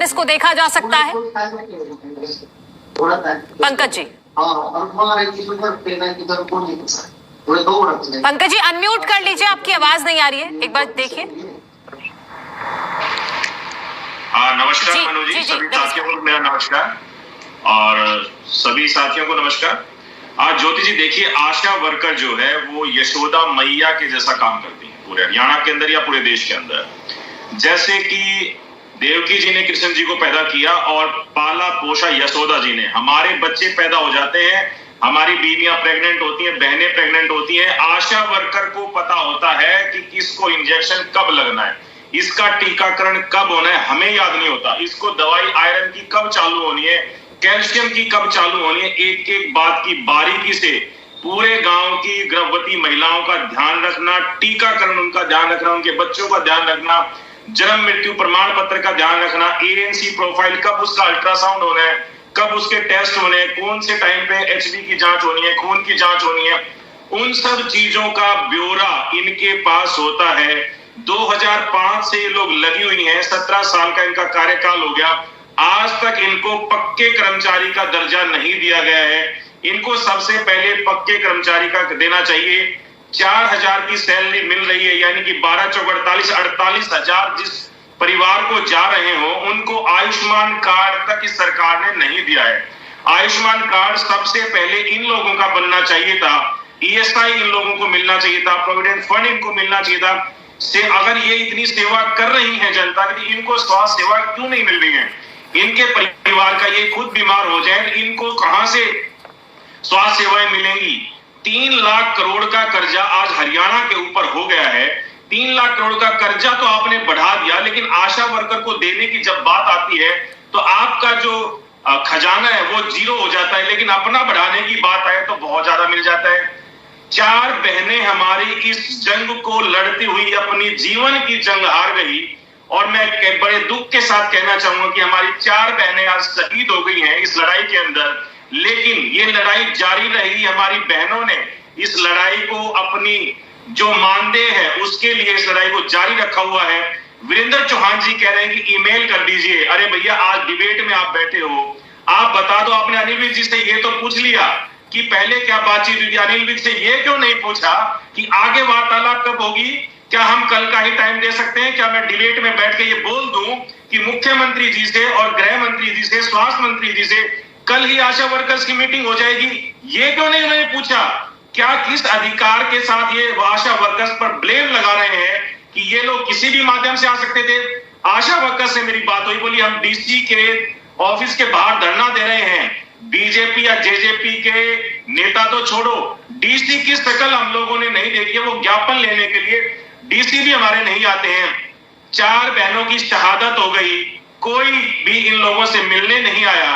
वापस को देखा जा सकता है? पंकज जी, पंकज जी अनम्यूट कर लीजिए, आपकी आवाज नहीं आ रही है, एक बार देखिए। नमस्कार मनु जी, सभी साथियों को मेरा नमस्कार और सभी साथियों को नमस्कार। आज ज्योति जी देखिए, आशा वर्कर जो है वो यशोदा मैया के जैसा काम करती है पूरे हरियाणा के अंदर या पूरे देश के अंदर। जैसे कि देवकी जी ने कृष्ण जी को पैदा किया और पाला पोषा यशोदा जी ने। हमारे बच्चे पैदा हो जाते हैं, हमारी बीवियां प्रेग्नेंट होती हैं, बहनें प्रेग्नेंट होती हैं, आशा वर्कर को पता होता है कि किसको इंजेक्शन कब लगना है, इसका टीकाकरण कब होना है, हमें याद नहीं होता। इसको दवाई आयरन की कब चालू होनी है, कैल्शियम की कब चालू होनी है, एक एक बात की बारीकी से पूरे गांव की गर्भवती महिलाओं का ध्यान रखना, टीकाकरण उनका ध्यान रखना, उनके बच्चों का ध्यान रखना, जन्म मृत्यु प्रमाण पत्र का ध्यान रखना, एएनसी प्रोफाइल कब उसका अल्ट्रासाउंड होना है, कब उसके टेस्ट होने हैं, कौन से टाइम पे एचबी की जांच होनी है, खून की जांच होनी है, उन सब चीजों का ब्यौरा इनके पास होता है। 2005 से ये लोग लगी हुई हैं, 17 साल का इनका कार्यकाल हो गया, आज तक इनको पक्के कर्मचारी का दर्जा नहीं दिया गया है। इनको सबसे पहले पक्के कर्मचारी का देना चाहिए। 4000 की सैलरी मिल रही है, यानी कि 12 चौक 48,000 जिस परिवार को जा रहे हो उनको आयुष्मान कार्ड तक इस सरकार ने नहीं दिया है। आयुष्मान कार्ड सबसे पहले इन लोगों का बनना चाहिए था, ईएसआई इन लोगों को मिलना चाहिए था, प्रोविडेंट फंड इनको मिलना चाहिए था। से अगर ये इतनी सेवा कर रही है जनता की, इनको स्वास्थ्य सेवा क्यों नहीं मिल रही है? इनके परिवार का ये खुद बीमार हो जाए, इनको कहां से स्वास्थ्य सेवाएं मिलेंगी? 3 लाख करोड़ का कर्जा आज हरियाणा के ऊपर हो गया है। 3 लाख करोड़ का कर्जा तो आपने बढ़ा दिया, लेकिन आशा वर्कर को देने की जब बात आती है तो आपका जो खजाना है वो जीरो हो जाता है, लेकिन अपना बढ़ाने की बात आए तो बहुत ज्यादा मिल जाता है। 4 बहनें हमारी इस जंग को लड़ती हुई अपनी जीवन की जंग हार गई, और मैं बड़े दुख के साथ कहना चाहूंगा कि हमारी 4 बहनें आज शहीद हो गई हैं इस लड़ाई के अंदर। लेकिन ये लड़ाई जारी रही, हमारी बहनों ने इस लड़ाई को अपनी जो मानदेय है उसके लिए इस लड़ाई को जारी रखा हुआ है। वीरेंद्र चौहान जी कह रहे हैं कि ईमेल कर दीजिए। अरे भैया, आज डिबेट में आप बैठे हो, आप बता दो, आपने अनिल विज जी से ये तो पूछ लिया कि पहले क्या बातचीत हुई थी, अनिल विज से ये क्यों नहीं पूछा कि आगे वार्तालाप कब होगी? क्या हम कल का ही टाइम दे सकते हैं? क्या मैं डिबेट में बैठ के ये बोल दूं कि मुख्यमंत्री जी से और गृह मंत्री जी से, स्वास्थ्य मंत्री जी से कल ही आशा वर्कर्स की मीटिंग हो जाएगी? ये क्यों नहीं उन्होंने पूछा? क्या किस अधिकार के साथ ये आशा वर्कर्स पर ब्लेम लगा रहे हैं कि ये लोग किसी भी माध्यम से आ सकते थे? आशा वर्कर्स से मेरी बात हुई, बोली हम डीसी के ऑफिस के बाहर धरना दे रहे हैं। बीजेपी या जेजेपी के नेता तो छोड़ो, डीसी की शक्ल हम लोगों ने नहीं देखी है, वो ज्ञापन लेने के लिए डीसी भी हमारे नहीं आते हैं। 4 बहनों की शहादत हो गई, कोई भी इन लोगों से मिलने नहीं आया।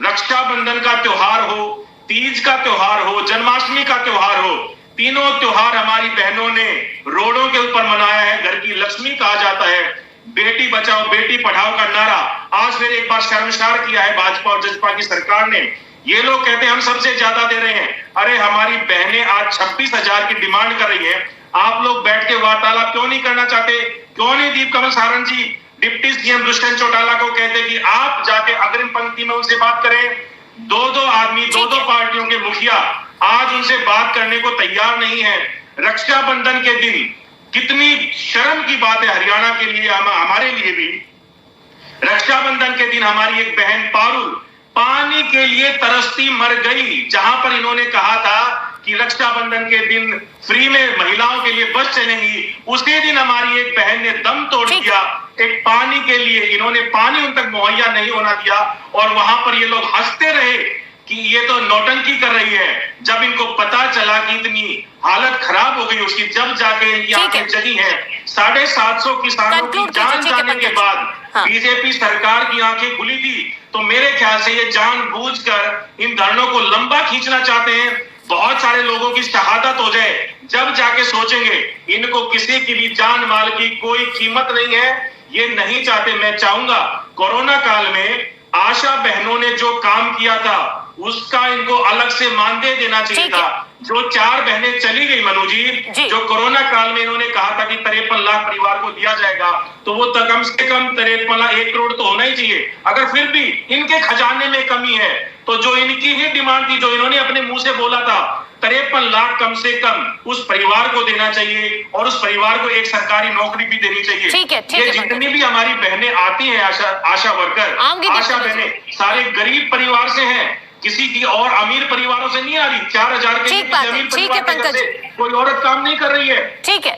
रक्षाबंधन का त्योहार हो, तीज का त्योहार हो, जन्माष्टमी का त्योहार हो, तीनों त्योहार हमारी बहनों ने रोडों के ऊपर मनाया है। घर की लक्ष्मी कहा जाता है, बेटी बचाओ बेटी पढ़ाओ का नारा आज फिर एक बार शर्मसार किया है भाजपा और जसपा की सरकार ने। ये लोग कहते हैं हम सबसे ज्यादा दे रहे हैं। अरे हमारी बहनें आज 26,000 की डिमांड कर रही है। आप लोग बैठ के वार्तालाप क्यों नहीं करना चाहते? क्यों नहीं दीप कमल सारंग जी डिप्टी सीएम दुष्यंत चौटाला को कहते कि आप जाके अग्रिम पंक्ति में उनसे बात करें? 2-2 आदमी, 2-2 पार्टियों के मुखिया आज उनसे बात करने को तैयार नहीं है। रक्षाबंधन के दिन कितनी शर्म की बात है हरियाणा के लिए, हमारे लिए भी। रक्षाबंधन के दिन हमारी एक बहन पारुल पानी के लिए तरसती मर गई। जहां पर इन्होंने कहा था कि रक्षाबंधन के दिन फ्री में महिलाओं के लिए बस चलेंगी, उसी दिन हमारी एक बहन ने दम तोड़ दिया एक पानी के लिए। इन्होंने पानी उन तक मुहैया नहीं होना दिया, और वहां पर ये लोग हंसते रहे कि ये तो नौटंकी कर रही है। जब इनको पता चला कि इतनी हालत खराब हो गई उसकी, जब जाके इनकी आंखें जगी हैं, 750 किसानों की जान जाने के बाद बीजेपी सरकार की आंखें खुली थी। तो मेरे ख्याल से ये जानबूझकर इन धरनों को लंबा खींचना चाहते हैं, बहुत सारे लोगों की शहादत हो जाए, जब जाके सोचेंगे। इनको किसी की भी जान माल की कोई कीमत नहीं है, ये नहीं चाहते। मैं चाहूंगा कोरोना काल में आशा बहनों ने जो काम किया था उसका इनको अलग से मानदेय देना चाहिए था। जो 4 बहनें चली गई मनु जी, जो कोरोना काल में इन्होंने कहा था कि 53 लाख परिवार को दिया जाएगा, तो वो कम से कम 53 लाख 1 करोड़ तो होना ही चाहिए। अगर फिर भी इनके खजाने में कमी है तो जो इनकी ही डिमांड थी, जो इन्होंने अपने मुंह से बोला था, 53 लाख कम से कम उस परिवार को देना चाहिए और उस परिवार को एक सरकारी नौकरी भी देनी चाहिए। ठीक है, ये जितनी भी हमारी बहनें आती हैं, आशा वर्कर, आशा बहनें सारे गरीब परिवार से हैं, किसी की और अमीर परिवारों से नहीं आ रही। 4000 के अमीर परिवार से कोई औरत काम नहीं कर रही है। ठीक है।